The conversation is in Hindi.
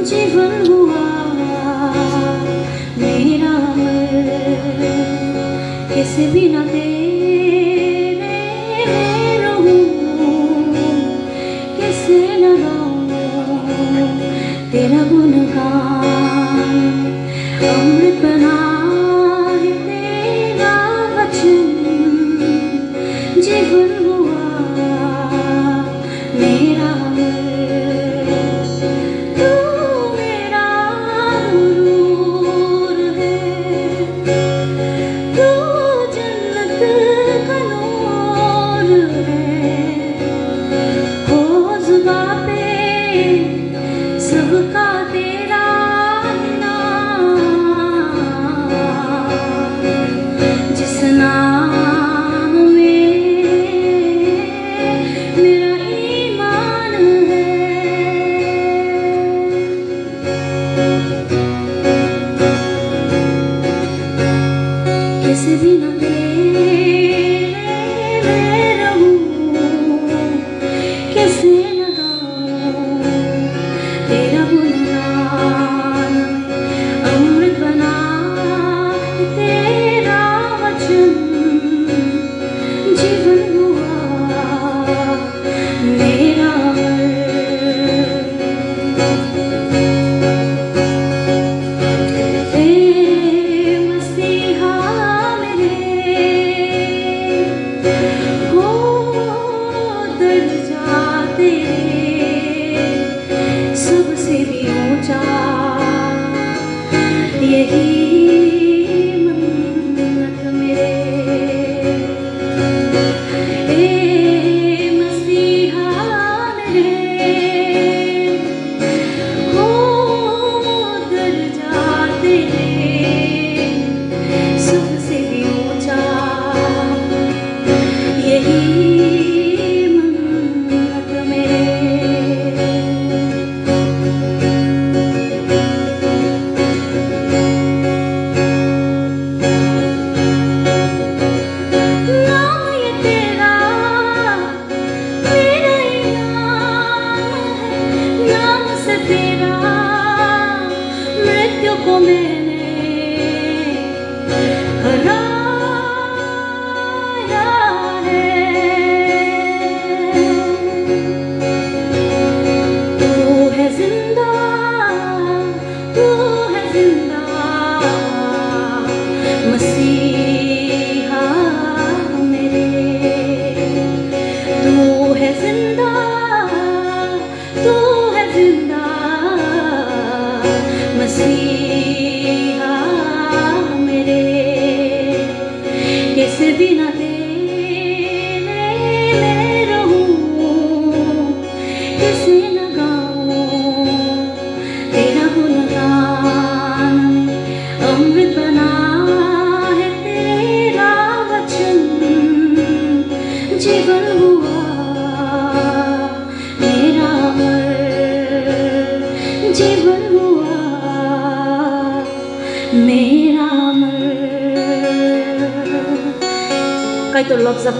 जीवन हुआ मेरा अमर, किसी बिना तेरे रहूं, किसे न गाऊं तेरा गुणगान। अमृत बना है तेरा वचन, जीवन हुआ मेरा अमर। सबका तेरा नाम, जिस नाम में मेरा ईमान है। किसी बिना तेरे रहूं, किसे न गाऊं तेरा गुणगान। अमृत बना तेरा वचन, जीवन हुआ मेरा अमर। मसीहा मेरे हो दर्जा तेरे सबसे भी ऊंचा, यही मन्नत मेरे। मसीहा मेरे हो दर्जा तेरे सबसे भी ऊंचा, यही मन्नत मेरे। मृत्यु को मैंने हराया है, तू है जिंदा, तू है जिंदा मसीहा मेरे। तू है जिंदा, तू है जिंदा मसीहा मेरे। किसी बिना तेरे मैं रहूं, किसे न गाऊं तेरा गुणगान। अमृत बना है तेरा वचन, जीवन हुआ मेरा अमर, जीवन हुआ मेरा अमर। Kay tulog sa